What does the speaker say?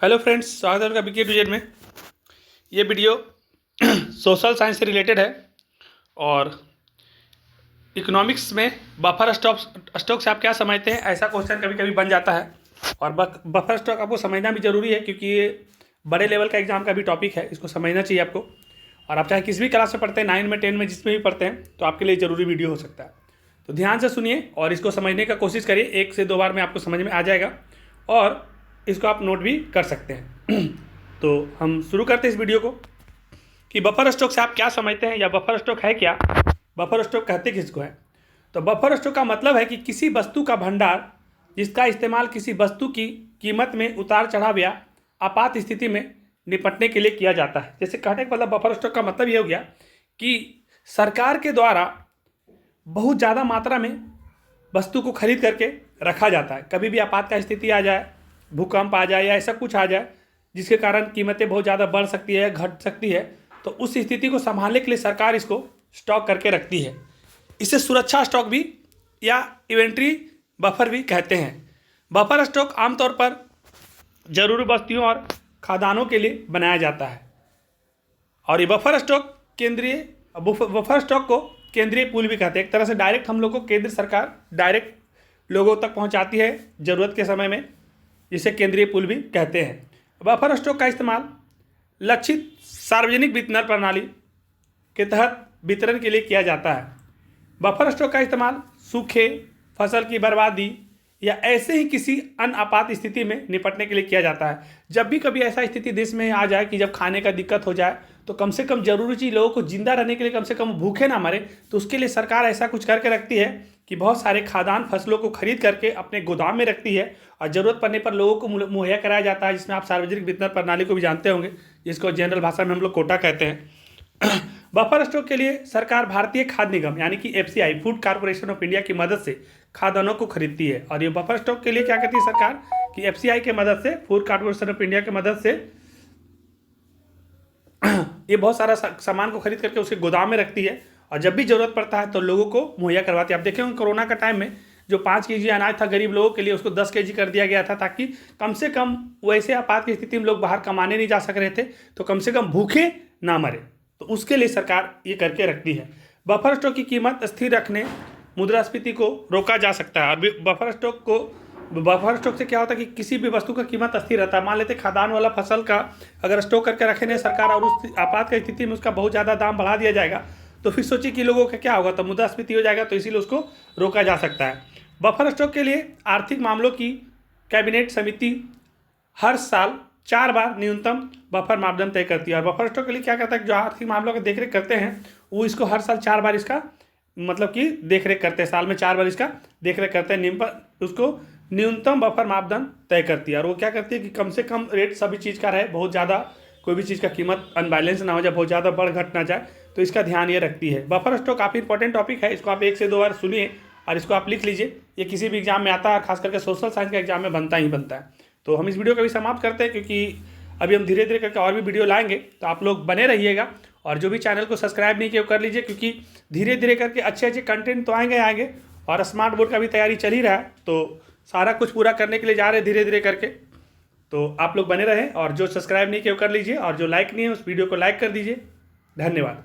Hello friends, स्वागत है आपका बीके टू जेड में। ये वीडियो सोशल साइंस से रिलेटेड है और इकोनॉमिक्स में बफर स्टॉक से आप क्या समझते हैं, ऐसा क्वेश्चन कभी कभी बन जाता है। और बफर स्टॉक आपको समझना भी ज़रूरी है क्योंकि ये बड़े लेवल का एग्जाम का भी टॉपिक है, इसको समझना चाहिए आपको। और आप चाहे किसी भी क्लास में पढ़ते हैं, 9 में 10 में जिसमें भी पढ़ते हैं, तो आपके लिए ज़रूरी वीडियो हो सकता है। तो ध्यान से सुनिए और इसको समझने का कोशिश करिए। 1 से 2 बार में आपको समझ में आ जाएगा और इसको आप नोट भी कर सकते हैं। तो हम शुरू करते हैं इस वीडियो को कि बफर स्टॉक से आप क्या समझते हैं या बफर स्टॉक है क्या, बफर स्टॉक कहते किसको है। तो बफर स्टॉक का मतलब है कि किसी वस्तु का भंडार जिसका इस्तेमाल किसी वस्तु की कीमत में उतार चढ़ाव या आपात स्थिति में निपटने के लिए किया जाता है। जैसे कहने का मतलब बफर स्टॉक का मतलब ये हो गया कि सरकार के द्वारा बहुत ज़्यादा मात्रा में वस्तु को खरीद करके रखा जाता है। कभी भी आपात का स्थिति आ जाए, भूकंप आ जाए या ऐसा कुछ आ जाए जिसके कारण कीमतें बहुत ज़्यादा बढ़ सकती है, घट सकती है, तो उस स्थिति को संभालने के लिए सरकार इसको स्टॉक करके रखती है। इसे सुरक्षा स्टॉक भी या इन्वेंट्री बफर भी कहते हैं। बफर स्टॉक आमतौर पर जरूरी वस्तुओं और खाद्यान्नों के लिए बनाया जाता है। और ये बफर स्टॉक को केंद्रीय पूल भी कहते हैं। एक तरह से डायरेक्ट हम लोग को केंद्र सरकार डायरेक्ट लोगों तक पहुंचाती है ज़रूरत के समय में, जिसे केंद्रीय पूल भी कहते हैं। बफर स्टॉक का इस्तेमाल लक्षित सार्वजनिक वितरण प्रणाली के तहत वितरण के लिए किया जाता है। बफर स्टॉक का इस्तेमाल सूखे, फसल की बर्बादी या ऐसे ही किसी अन्य आपात स्थिति में निपटने के लिए किया जाता है। जब भी कभी ऐसा स्थिति देश में आ जाए कि जब खाने का दिक्कत हो जाए, तो कम से कम जरूरी चीज़ लोगों को जिंदा रहने के लिए कम से कम भूखे ना मरे, तो उसके लिए सरकार ऐसा कुछ करके रखती है कि बहुत सारे खाद्यान्न फसलों को खरीद करके अपने गोदाम में रखती है और ज़रूरत पड़ने पर लोगों को मुहैया कराया जाता है, जिसमें आप सार्वजनिक वितरण प्रणाली को भी जानते होंगे, जिसको जनरल भाषा में हम लोग कोटा कहते हैं। बफर स्टॉक के लिए सरकार भारतीय खाद्य निगम यानी कि FCI, food corporation of India की मदद से खाद्यान्नों को खरीदती है। और ये बफर स्टॉक के लिए क्या करती है सरकार कि FCI के मदद से, फूड कॉर्पोरेशन ऑफ इंडिया की मदद से ये बहुत सारा सामान को खरीद करके उसके गोदाम में रखती है और जब भी जरूरत पड़ता है तो लोगों को मुहैया करवाती है। आप देखें कोरोना का टाइम में जो 5 kg अनाज था गरीब लोगों के लिए, उसको 10 kg कर दिया गया था, ताकि कम से कम वैसे आपात की स्थिति में लोग बाहर कमाने नहीं जा सक रहे थे, तो कम से कम भूखे ना मरे, तो उसके लिए सरकार ये करके रखती है। बफर स्टॉक की कीमत स्थिर रखने मुद्रास्फीति को रोका जा सकता है। और बफर स्टॉक से क्या होता है कि किसी भी वस्तु का कीमत स्थिर रहता है। मान लेते खाद्यान्न वाला फसल का अगर स्टॉक करके रखे नहीं सरकार और उस आपात की स्थिति में उसका बहुत ज़्यादा दाम बढ़ा दिया जाएगा, तो फिर सोचिए कि लोगों का क्या होगा, तो मुद्रास्फीति हो जाएगा, तो इसीलिए उसको रोका जा सकता है। बफर स्टॉक के लिए आर्थिक मामलों की कैबिनेट समिति हर साल 4 बार न्यूनतम बफर मापदंड तय करती है। और बफर स्टॉक के लिए क्या करता है, जो आर्थिक मामलों की देखरेख करते हैं वो इसको हर साल 4 बार इसका मतलब कि देखरेख करते हैं, साल में 4 बार इसका देखरेख करते हैं, उसको न्यूनतम बफर मापदंड तय करती है। और वो क्या करती है कि कम से कम रेट सभी चीज़ का रहे, बहुत ज़्यादा कोई भी चीज़ का कीमत अनबैलेंस ना हो जाए, बहुत ज़्यादा बढ़ घट ना जाए, तो इसका ध्यान ये रखती है। बफर स्टॉक काफ़ी इंपॉर्टेंट टॉपिक है, इसको आप 1 से 2 बार सुनिए और इसको आप लिख लीजिए। ये किसी भी एग्जाम में आता है, खास करके सोशल साइंस के एग्जाम में बनता ही बनता है। तो हम इस वीडियो को भी समाप्त करते हैं क्योंकि अभी हम धीरे धीरे करके और भी वीडियो लाएंगे, तो आप लोग बने रहिएगा। और जो भी चैनल को सब्सक्राइब नहीं किया कर लीजिए, क्योंकि धीरे धीरे करके अच्छे अच्छे कंटेंट तो आएंगे और स्मार्ट बोर्ड का भी तैयारी चल ही रहा है, तो सारा कुछ पूरा करने के लिए जा रहे हैं धीरे धीरे करके। तो आप लोग बने रहें और जो सब्सक्राइब नहीं किया कर लीजिए और जो लाइक नहीं है उस वीडियो को लाइक कर दीजिए। धन्यवाद।